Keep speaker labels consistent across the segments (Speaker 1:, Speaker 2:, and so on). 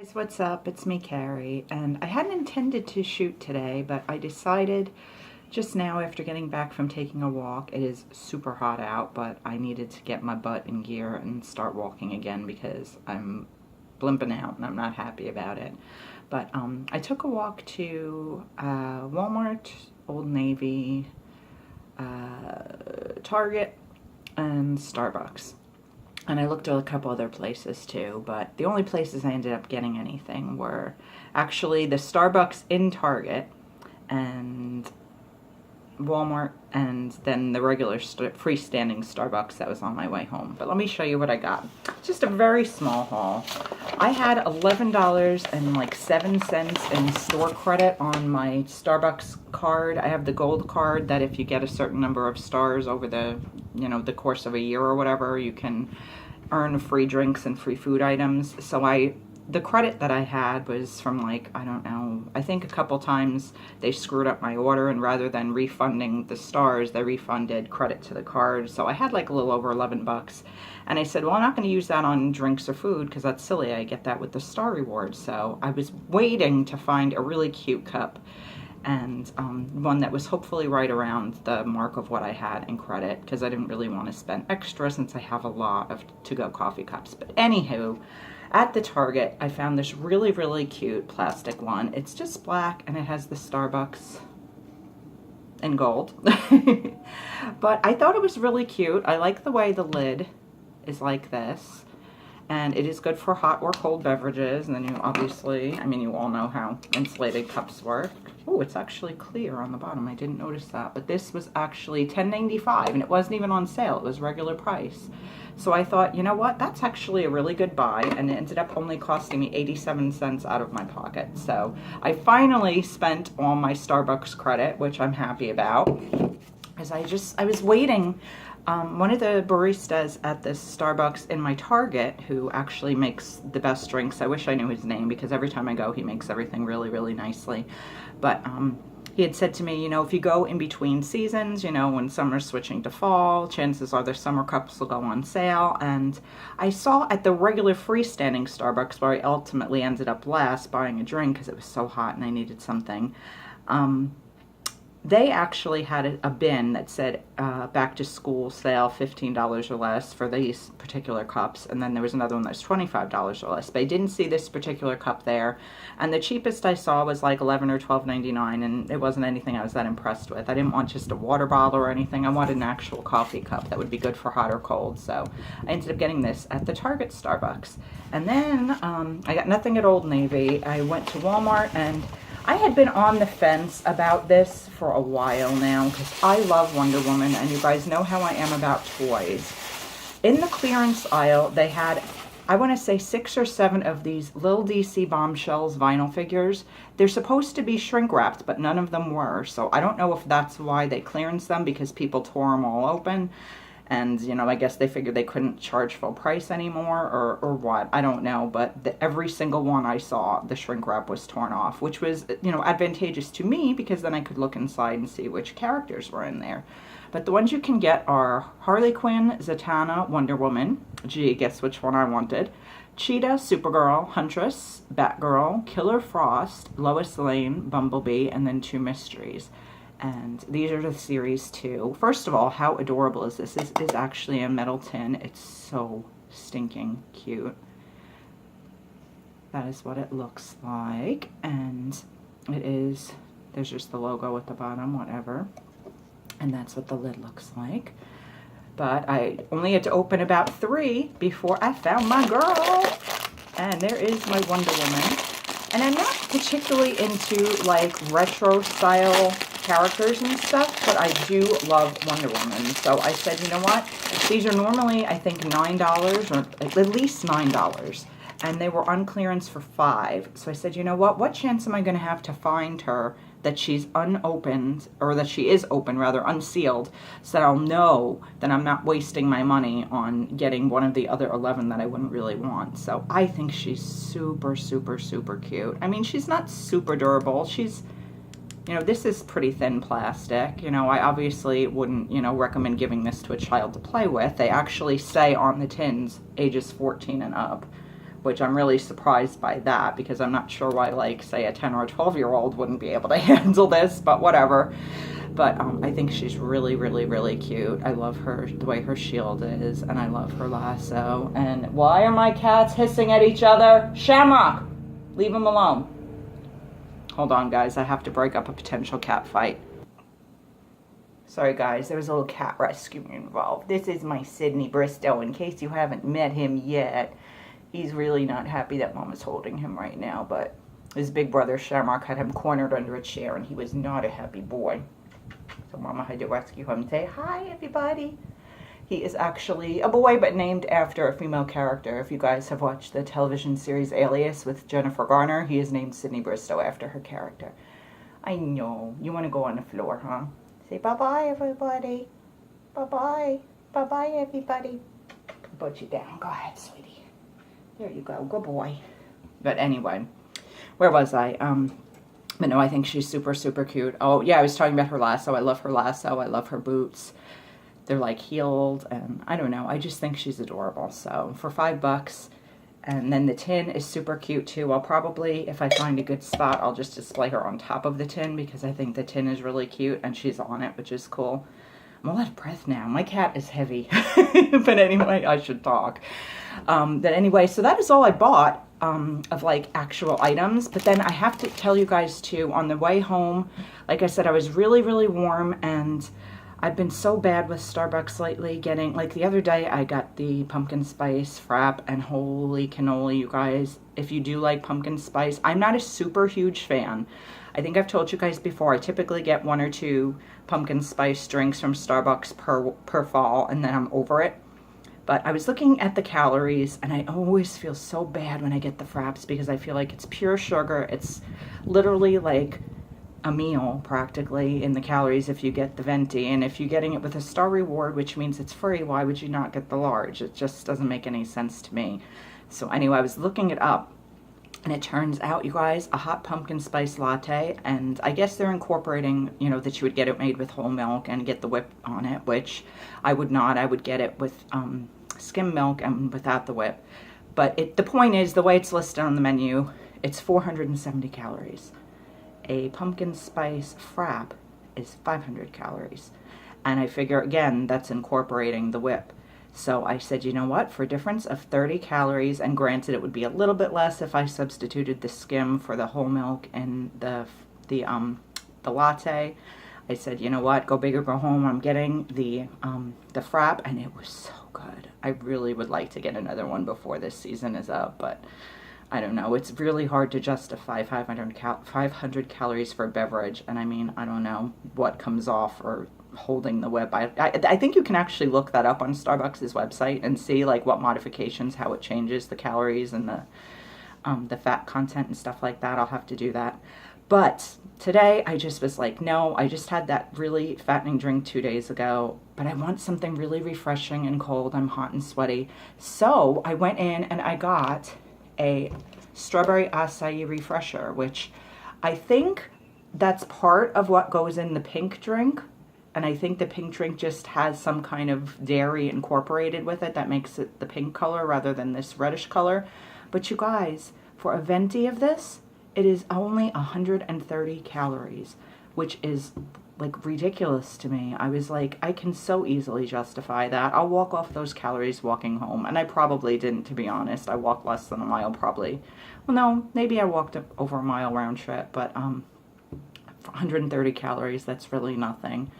Speaker 1: Guys, what's up? It's me, Carrie, and I hadn't intended to shoot today, but I decided just now after getting back from taking a walk. It is super hot out, but I needed to get my butt in gear and start walking again because I'm blimping out and I'm not happy about it. But I took a walk to Walmart, Old Navy, Target, and Starbucks. And I looked at a couple other places too, but the only places I ended up getting anything were actually the Starbucks in Target and Walmart, and then the regular freestanding Starbucks that was on my way home. But let me show you what I got. Just a very small haul. I had $11.07 in store credit on my Starbucks card. I have the gold card that if you get a certain number of stars over the course of a year or whatever, you can earn free drinks and free food items. So the credit that I had was from I don't know, I think a couple times they screwed up my order, and rather than refunding the stars, they refunded credit to the card. So I had a little over 11 bucks. And I said, well, I'm not going to use that on drinks or food because that's silly. I get that with the star rewards. So I was waiting to find a really cute cup and one that was hopefully right around the mark of what I had in credit, because I didn't really want to spend extra since I have a lot of to-go coffee cups. But anywho, at the Target, I found this really, really cute plastic one. It's just black, and it has the Starbucks in gold. But I thought it was really cute. I like the way the lid is like this. And it is good for hot or cold beverages. And then you obviously, you all know how insulated cups work. Oh, it's actually clear on the bottom. I didn't notice that. But this was actually $10.95, and it wasn't even on sale. It was regular price. So I thought, you know what? That's actually a really good buy, and it ended up only costing me 87 cents out of my pocket. So I finally spent all my Starbucks credit, which I'm happy about, as I was waiting. One of the baristas at this Starbucks in my Target, who actually makes the best drinks, I wish I knew his name because every time I go he makes everything really, really nicely. But he had said to me, if you go in between seasons, when summer's switching to fall, chances are their summer cups will go on sale. And I saw at the regular freestanding Starbucks, where I ultimately ended up last buying a drink because it was so hot and I needed something, they actually had a bin that said back to school sale, $15 or less for these particular cups. And then there was another one that was $25 or less. But I didn't see this particular cup there. And the cheapest I saw was $11 or $12.99. And it wasn't anything I was that impressed with. I didn't want just a water bottle or anything. I wanted an actual coffee cup that would be good for hot or cold. So I ended up getting this at the Target Starbucks. And then I got nothing at Old Navy. I went to Walmart, and I had been on the fence about this for a while now because I love Wonder Woman, and you guys know how I am about toys. In the clearance aisle, they had, I want to say 6 or 7 of these little DC Bombshells vinyl figures. They're supposed to be shrink wrapped, but none of them were. So I don't know if that's why they clearanced them, because people tore them all open. And, I guess they figured they couldn't charge full price anymore, or what. I don't know. But every single one I saw, the shrink wrap was torn off, which was, advantageous to me because then I could look inside and see which characters were in there. But the ones you can get are Harley Quinn, Zatanna, Wonder Woman. Gee, guess which one I wanted. Cheetah, Supergirl, Huntress, Batgirl, Killer Frost, Lois Lane, Bumblebee, and then 2 mysteries. And these are the series 2. First of all, how adorable is this? This is actually a metal tin. It's so stinking cute. That is what it looks like. And it is, there's just the logo at the bottom, whatever. And that's what the lid looks like. But I only had to open about 3 before I found my girl. And there is my Wonder Woman. And I'm not particularly into retro style characters and stuff, but I do love Wonder Woman. So I said, you know what? These are normally, I think, $9, or at least $9. And they were on clearance for $5. So I said, you know what chance am I going to have to find her that she's unopened, or that she is open, rather, unsealed, so that I'll know that I'm not wasting my money on getting one of the other 11 that I wouldn't really want. So I think she's super, super, super cute. She's not super durable. She's, this is pretty thin plastic. I obviously wouldn't, recommend giving this to a child to play with. They actually say on the tins, ages 14 and up, which I'm really surprised by that because I'm not sure why, like, say a 10 or a 12-year-old wouldn't be able to handle this, but whatever. But I think she's really, really, really cute. I love her, the way her shield is, and I love her lasso. And why are my cats hissing at each other? Shamrock, leave them alone. Hold on, guys. I have to break up a potential cat fight. Sorry, guys. There was a little cat rescue involved. This is my Sydney Bristow, in case you haven't met him yet. He's really not happy that Mama's holding him right now, but his big brother, Shamrock, had him cornered under a chair, and he was not a happy boy. So Mama had to rescue him and say, hi, everybody. He is actually a boy, but named after a female character. If you guys have watched the television series Alias with Jennifer Garner, he is named Sydney Bristow after her character. I know. You want to go on the floor, huh? Say bye-bye, everybody. Bye-bye. Bye-bye, everybody. Put you down. Go ahead, sweetie. There you go. Good boy. But anyway, where was I? But no, I think she's super, super cute. Oh, yeah, I was talking about her lasso. I love her lasso. I love her boots. They're like heeled, and I don't know. I just think she's adorable. So for $5, and then the tin is super cute too. I'll probably, if I find a good spot, I'll just display her on top of the tin because I think the tin is really cute, and she's on it, which is cool. I'm all out of breath now. My cat is heavy. But anyway, I should talk. But anyway, so that is all I bought of like actual items. But then I have to tell you guys too, on the way home, like I said, I was really, really warm, and I've been so bad with Starbucks lately getting, like the other day I got the pumpkin spice frap, and holy cannoli, you guys, if you do like pumpkin spice, I'm not a super huge fan. I think I've told you guys before, I typically get 1 or 2 pumpkin spice drinks from Starbucks per fall, and then I'm over it. But I was looking at the calories, and I always feel so bad when I get the fraps because I feel like it's pure sugar. It's literally like a meal practically in the calories if you get the venti, and if you're getting it with a Star Reward, which means it's free, why would you not get the large? It just doesn't make any sense to me. So anyway, I was looking it up, and it turns out, you guys, a hot pumpkin spice latte, and I guess they're incorporating, you know, that you would get it made with whole milk and get the whip on it, which I would not. I would get it with skim milk and without the whip. But the point is, the way it's listed on the menu, it's 470 calories. A pumpkin spice frap is 500 calories. And I figure, again, that's incorporating the whip. So I said, you know what, for a difference of 30 calories, and granted it would be a little bit less if I substituted the skim for the whole milk and the latte, I said, you know what, go big or go home. I'm getting the frap, and it was so good. I really would like to get another one before this season is up, but I don't know. It's really hard to justify 500 calories for a beverage, and I mean, I don't know what comes off or holding the whip. I think you can actually look that up on Starbucks' website and see like what modifications, how it changes the calories and the fat content and stuff like that. I'll have to do that. But today I just was like, no, I just had that really fattening drink 2 days ago, but I want something really refreshing and cold. I'm hot and sweaty. So I went in and I got a strawberry acai refresher, which I think that's part of what goes in the pink drink. And I think the pink drink just has some kind of dairy incorporated with it that makes it the pink color rather than this reddish color. But you guys, for a venti of this, it is only 130 calories, which is like ridiculous to me. I was like, I can so easily justify that. I'll walk off those calories walking home. And I probably didn't, to be honest. I walked less than a mile probably. Well, no, maybe I walked over a mile round trip, but 130 calories, that's really nothing.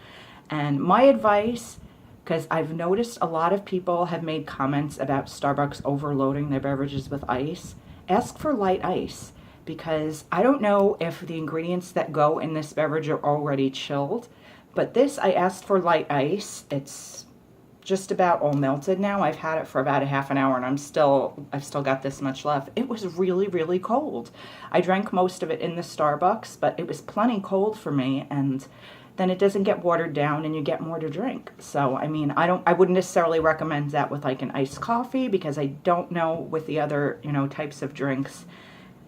Speaker 1: And my advice, because I've noticed a lot of people have made comments about Starbucks overloading their beverages with ice, ask for light ice. Because I don't know if the ingredients that go in this beverage are already chilled, but this, I asked for light ice. It's just about all melted now. I've had it for about a half an hour, and I've still got this much left. It was really, really cold. I drank most of it in the Starbucks, but it was plenty cold for me, and then it doesn't get watered down and you get more to drink. So, I mean, I wouldn't necessarily recommend that with like an iced coffee, because I don't know with the other, you know, types of drinks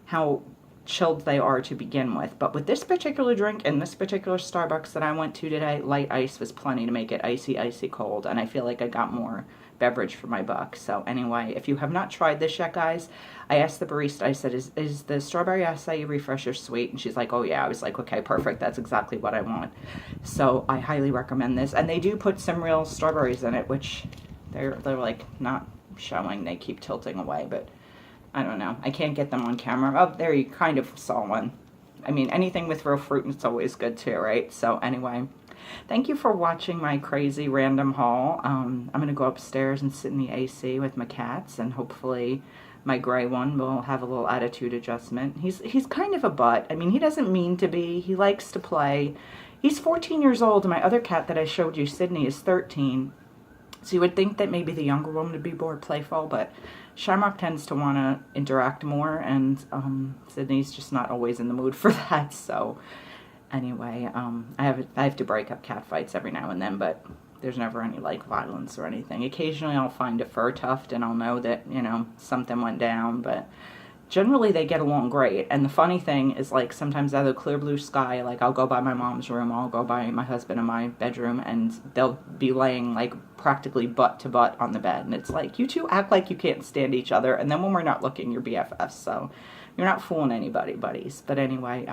Speaker 1: how chilled they are to begin with. But with this particular drink and this particular Starbucks that I went to today, light ice was plenty to make it icy, icy cold. And I feel like I got more beverage for my buck. So anyway, if you have not tried this yet, guys, I asked the barista, I said, is the strawberry acai refresher sweet? And she's like, oh yeah. I was like, okay, perfect. That's exactly what I want. So I highly recommend this. And they do put some real strawberries in it, which they're like not showing. They keep tilting away, but I don't know. I can't get them on camera. Oh, there, you kind of saw one. I mean, anything with real fruit, it's always good too, right? So anyway, thank you for watching my crazy random haul. I'm going to go upstairs and sit in the AC with my cats, and hopefully my gray one will have a little attitude adjustment. He's kind of a butt. I mean, he doesn't mean to be. He likes to play. He's 14 years old, and my other cat that I showed you, Sydney, is 13. So you would think that maybe the younger one would be more playful, but Shamrock tends to want to interact more, and Sydney's just not always in the mood for that. So anyway, I have to break up cat fights every now and then, but there's never any like violence or anything. Occasionally I'll find a fur tuft and I'll know that, you know, something went down, but generally they get along great. And the funny thing is, like, sometimes out of the clear blue sky, like, I'll go by my mom's room, I'll go by my husband in my bedroom, and they'll be laying like practically butt to butt on the bed, and it's like, you two act like you can't stand each other, and then when we're not looking, you're BFFs, so you're not fooling anybody, buddies. But anyway,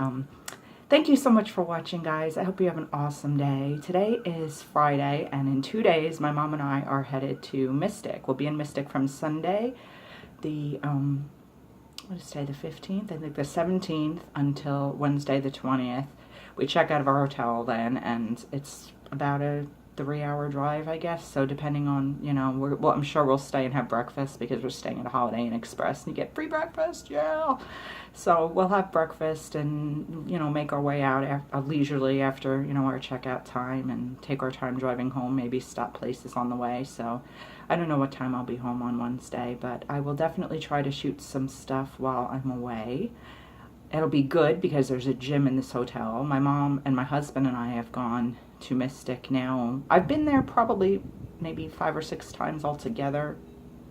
Speaker 1: thank you so much for watching, guys. I hope you have an awesome day. Today is Friday, and in 2 days, my mom and I are headed to Mystic. We'll be in Mystic from Sunday, the, what is today, the 15th? I think the 17th until Wednesday, the 20th. We check out of our hotel then, and it's about a 3-hour drive, I guess. So depending on, you know, well, I'm sure we'll stay and have breakfast because we're staying at a Holiday Inn Express, and you get free breakfast, yeah. So we'll have breakfast and, you know, make our way out leisurely after, you know, our checkout time, and take our time driving home, maybe stop places on the way. So I don't know what time I'll be home on Wednesday, but I will definitely try to shoot some stuff while I'm away. It'll be good because there's a gym in this hotel. My mom and my husband and I have gone to Mystic now. I've been there probably maybe 5 or 6 times altogether,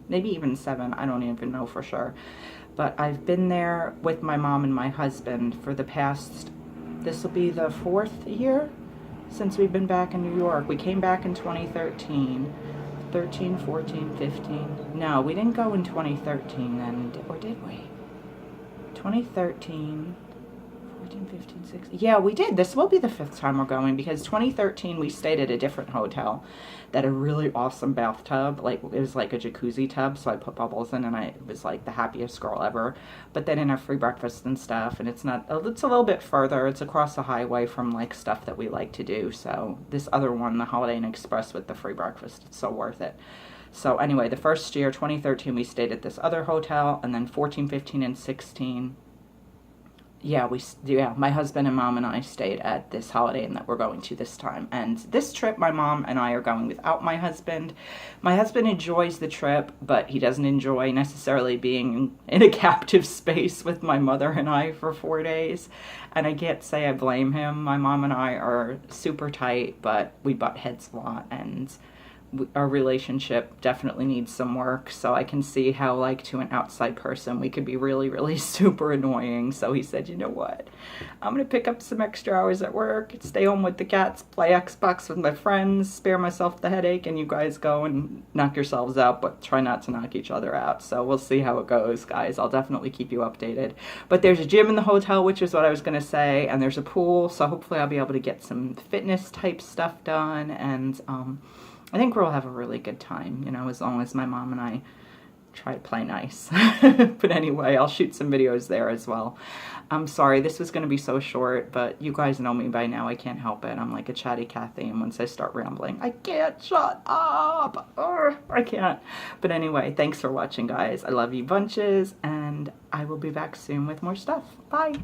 Speaker 1: maybe even 7, I don't even know for sure. But I've been there with my mom and my husband for the past, this will be the 4th year since we've been back in New York. We came back in 2013, 13, 14, 15. No, we didn't go in 2013 then, or did we? 2013, 14, 15, 16. Yeah, we did. This will be the 5th time we're going, because 2013 we stayed at a different hotel that had a really awesome bathtub. Like, it was like a jacuzzi tub, so I put bubbles in, and I was like the happiest girl ever. But they didn't have free breakfast and stuff, and it's a little bit further. It's across the highway from like stuff that we like to do. So this other one, the Holiday Inn Express with the free breakfast, it's so worth it. So anyway, the first year, 2013, we stayed at this other hotel, and then 14, 15, and 16, yeah, my husband and mom and I stayed at this Holiday Inn that we're going to this time. And this trip, my mom and I are going without my husband. My husband enjoys the trip, but he doesn't enjoy necessarily being in a captive space with my mother and I for 4 days. And I can't say I blame him. My mom and I are super tight, but we butt heads a lot, and our relationship definitely needs some work. So I can see how, like, to an outside person, we could be really, really super annoying. So he said, you know what, I'm gonna pick up some extra hours at work, stay home with the cats, play Xbox with my friends, spare myself the headache, and you guys go and knock yourselves out, but try not to knock each other out. So we'll see how it goes, guys. I'll definitely keep you updated. But there's a gym in the hotel, which is what I was gonna say, and there's a pool, so hopefully I'll be able to get some fitness type stuff done, and I think we'll have a really good time, you know, as long as my mom and I try to play nice. But anyway, I'll shoot some videos there as well. I'm sorry, this was going to be so short, but you guys know me by now. I can't help it. I'm like a chatty Cathy, and once I start rambling, I can't shut up. I can't. But anyway, thanks for watching, guys. I love you bunches, and I will be back soon with more stuff. Bye.